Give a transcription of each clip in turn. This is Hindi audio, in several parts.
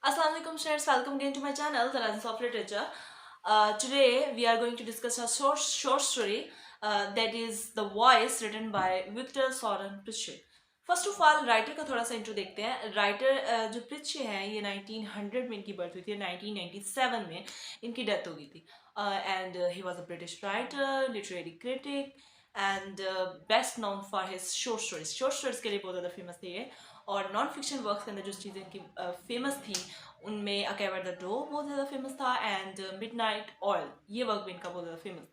Assalamu alaikum students, welcome again to my channel, The Lessons of Literature. Today we are going to discuss a short story that is The Voice written by Victor Soren Pritchett. First of all writer का थोड़ा सा इंट्रो देखते हैं. राइटर जो प्रिचे हैं ये 1900 में इनकी बर्थ हुई थी. 1997 में इनकी डेथ हो गई थी. And he was a British writer, literary critic and best known for his short stories. Short stories के लिए बहुत ज़्यादा फेमस थे ये. और नॉन फिक्शन वर्क्स के अंदर जो चीज़ें इनकी फेमस थी उनमें अ कैवर द डो बहुत ज़्यादा फेमस था एंड मिडनाइट ऑयल ये वर्क भी इनका बहुत ज़्यादा फेमस था.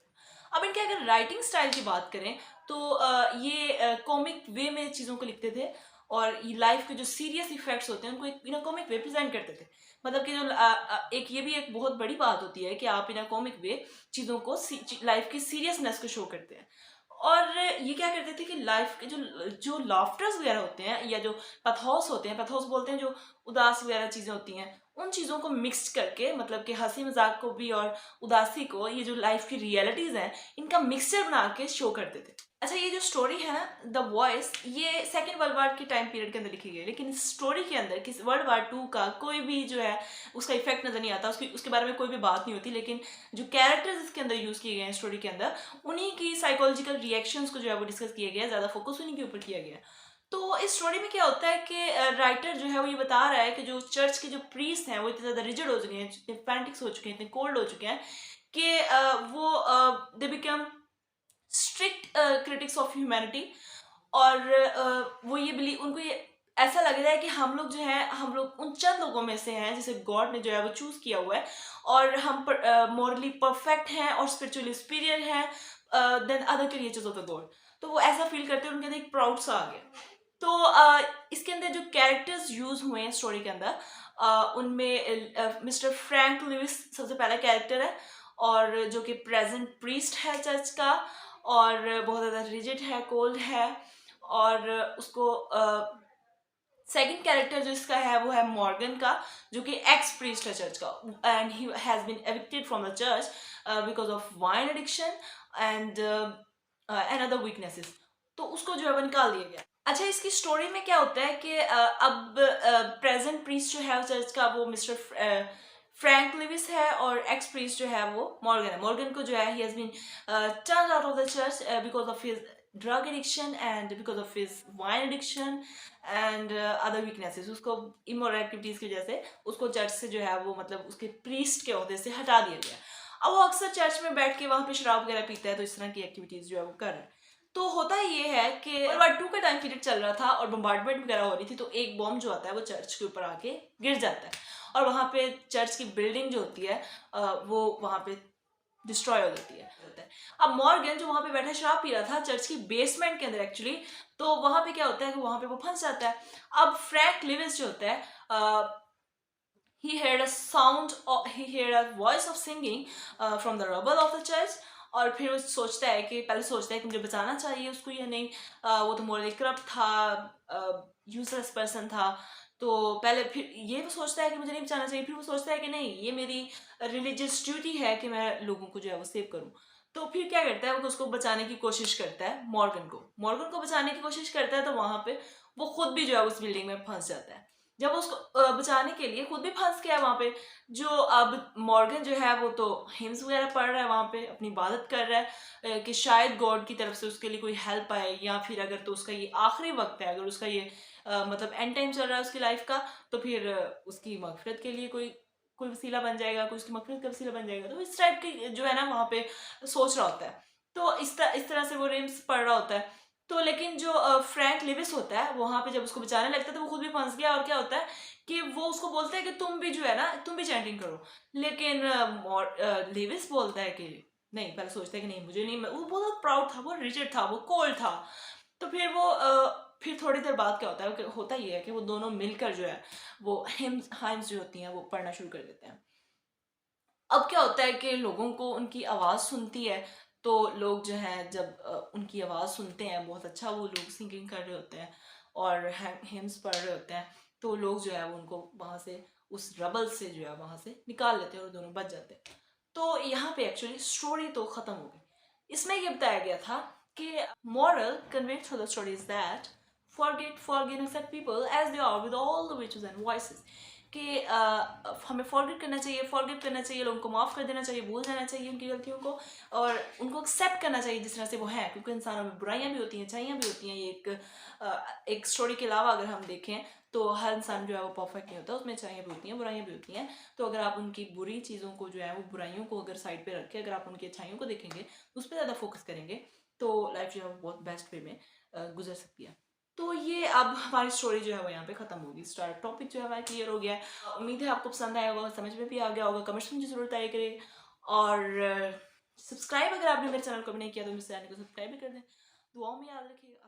अब इनके अगर राइटिंग स्टाइल की बात करें तो ये कॉमिक वे में चीज़ों को लिखते थे और ये लाइफ के जो सीरियस इफेक्ट्स होते हैं उनको एक इन कॉमिक वे प्रेजेंट करते थे. मतलब कि जो एक ये भी एक बहुत बड़ी बात होती है कि आप इन कॉमिक वे चीज़ों को लाइफ की सीरियसनेस को शो करते हैं. और ये क्या करते थे कि लाइफ के जो जो लाफ्टर्स वगैरह होते हैं या जो पैथोस होते हैं, पैथोस बोलते हैं जो उदास वगैरह चीज़ें होती हैं, उन चीज़ों को मिक्स करके मतलब कि हंसी मजाक को भी और उदासी को, ये जो लाइफ की रियलिटीज़ हैं इनका मिक्सचर बना के शो करते थे. अच्छा, ये जो स्टोरी है ना द वॉइस, ये सेकेंड वर्ल्ड वार के टाइम पीरियड के अंदर लिखी गई है. लेकिन इस स्टोरी के अंदर किस वर्ल्ड वार 2 का कोई भी जो है उसका इफेक्ट नज़र नहीं आता, उसके बारे में कोई भी बात नहीं होती. लेकिन जो कैरेक्टर्स इसके अंदर यूज़ किए गए हैं स्टोरी के अंदर, उन्हीं की साइकोलॉजिकल रिएक्शंस को जो है वो डिस्कस किया गया है, ज़्यादा फोकस उन्हीं के ऊपर किया गया है. तो इस स्टोरी में क्या होता है कि राइटर जो है वो ये बता रहा है कि जो चर्च के जो प्रीस्ट हैं वो इतने ज़्यादा रिजिड हो चुके हैं, इतने फैंटिक्स हो चुके हैं, इतने कोल्ड हो चुके हैं कि वो they become strict critics of humanity. और वो ये बिलीव, उनको ये ऐसा लग रहा है कि हम लोग जो है, हम लोग उन चंद लोगों में से हैं जिसे गॉड ने जो है वो चूज किया हुआ है और हम मॉरली परफेक्ट हैं और स्पिरिचुअली सुपीरियर हैं than other creatures of the God. तो वो ऐसा फील करते हैं, उनके अंदर एक प्राउड सा आ गया. तो इसके अंदर जो कैरेक्टर्स यूज हुए हैं स्टोरी के अंदर, उनमें मिस्टर फ्रैंक लुइस सबसे पहला कैरेक्टर है और जो कि प्रेजेंट प्रीस्ट है चर्च का और बहुत ज़्यादा रिजिड है, कोल्ड है. और उसको सेकंड कैरेक्टर जो इसका है वो है मॉर्गन का, जो कि एक्स प्रीस्ट है चर्च का and he has been evicted from the church because of wine addiction and other weaknesses. तो उसको जो है वो निकाल दिया गया. अच्छा, इसकी स्टोरी में क्या होता है कि अब प्रेजेंट प्रीस्ट जो है चर्च का वो मिस्टर फ्रैंक लिविस है और एक्स प्रीस्ट जो है वो मॉर्गन है. मॉर्गन को जो है he has been turned out of the church because of his drug addiction and because of his wine addiction and other weaknesses. उसको इमोरल एक्टिविटीज की वजह से उसको चर्च से जो है वो मतलब उसके प्रीस्ट के ओहदे से हटा दिया गया. अब वो अक्सर चर्च में बैठ के वहाँ पे शराब वगैरह पीता है, तो इस तरह की एक्टिविटीज जो है वो कर रहा है. तो होता ये है कि वर्ल्ड वार 2 का टाइम पीरियड चल रहा था और बम्बार्डमेंट वगैरह हो रही थी, तो एक बॉम्ब जो आता है वो चर्च के ऊपर आके गिर जाता है और वहाँ पे चर्च की बिल्डिंग जो होती है वो वहाँ पे डिस्ट्रॉय हो जाती है. अब मॉर्गन जो वहाँ पे बैठा शराब पी रहा था चर्च की बेसमेंट के अंदर एक्चुअली, तो वहाँ पे क्या होता है कि वहाँ पे वो फंस जाता है. अब फ्रैंक लिविस जो होता है, he heard a sound or he heard a voice of singing from the rubble of the church. और फिर वो सोचता है कि पहले सोचता है कि मुझे बचाना चाहिए उसको या नहीं, वो तो मोरली करप्ट था, यूजलेस पर्सन था. तो पहले फिर ये वो सोचता है कि मुझे नहीं बचाना चाहिए, फिर वो सोचता है कि नहीं, ये मेरी रिलीजियस ड्यूटी है कि मैं लोगों को जो है वो सेव करूं. तो फिर क्या करता है, वो उसको बचाने की कोशिश करता है, मॉर्गन को बचाने की कोशिश करता है. तो वहां पे वो खुद भी जो है उस बिल्डिंग में फंस जाता है. जब उसको बचाने के लिए खुद भी फंस गया वहां पे, जो अब मॉर्गन जो है वो तो हिम्स वगैरह पढ़ रहा है वहां पे, अपनी इबादत कर रहा है कि शायद गॉड की तरफ से उसके लिए कोई हेल्प आए, या फिर अगर तो उसका ये आखिरी वक्त है, अगर उसका ये मतलब एंड टाइम चल रहा है उसकी लाइफ का, तो फिर उसकी मगफिरत के लिए कोई कोई वसीला बन जाएगा, कोई उसकी मगफिरत का वसीला बन जाएगा. तो इस टाइप की जो है ना वहाँ पे सोच रहा होता है. तो इस तरह से वो रिम्स पढ़ रहा होता है. तो लेकिन जो फ्रैंक लिविस होता है वहां पे जब उसको बचाने लगता है तो वो खुद भी फंस गया. और क्या होता है कि वो उसको बोलता है कि तुम भी जो है ना, तुम भी चैंटिंग करो. लेकिन लिविस बोलता है कि नहीं, पहले सोचता है कि नहीं, मुझे नहीं. वो बहुत प्राउड था, वो रिजिड था, वो कोल्ड था. तो फिर वो फिर थोड़ी देर बाद क्या होता है कि होता ये है कि वो दोनों मिलकर जो है वो हाइम्स जो होती हैं वो पढ़ना शुरू कर देते हैं. अब क्या होता है कि लोगों को उनकी आवाज़ सुनती है, तो लोग जो हैं जब उनकी आवाज़ सुनते हैं, बहुत अच्छा वो लोग सिंगिंग कर रहे होते हैं और हिम्स पढ़ रहे होते हैं, तो लोग जो है वो उनको वहाँ से, उस रबल से जो है वहाँ से निकाल लेते हैं और दोनों बच जाते हैं. तो यहाँ पे एक्चुअली स्टोरी तो ख़त्म हो गई. इसमें ये बताया गया था कि moral conveyed through the story is that forget, forgive, and accept people as they are with all the witches and voices. कि हमें फॉरगिव करना चाहिए, लोगों को माफ़ कर देना चाहिए, भूल जाना चाहिए उनकी गलतियों को, और उनको एक्सेप्ट करना चाहिए जिस तरह से वो हैं, क्योंकि इंसानों में बुराइयां भी होती हैं, अच्छाइयाँ भी होती हैं। ये एक स्टोरी के अलावा अगर हम देखें तो हर इंसान जो है वो परफेक्ट नहीं होता, उसमें अच्छाइयाँ भी होती हैं, बुराइयां भी होती हैं। तो अगर आप उनकी बुरी चीज़ों को जो है वो बुराइयों को अगर साइड पे रखें, अगर आप उनकी अच्छाइयों को देखेंगे, उस पर ज़्यादा फोकस करेंगे, तो लाइफ जो है वो बहुत बेस्ट वे में गुजर सकती है। तो ये अब हमारी स्टोरी जो है वो यहाँ पे खत्म होगी। स्टार्ट टॉपिक जो है हमारा क्लियर हो गया है। उम्मीद है आपको पसंद आया होगा, समझ में भी आ गया होगा। कमेंट्स में मुझे जरूर बताया करें, और सब्सक्राइब अगर आपने मेरे चैनल को भी नहीं किया तो मेरे चैनल को सब्सक्राइब भी कर दें। दुआओं में याद रखिएगा।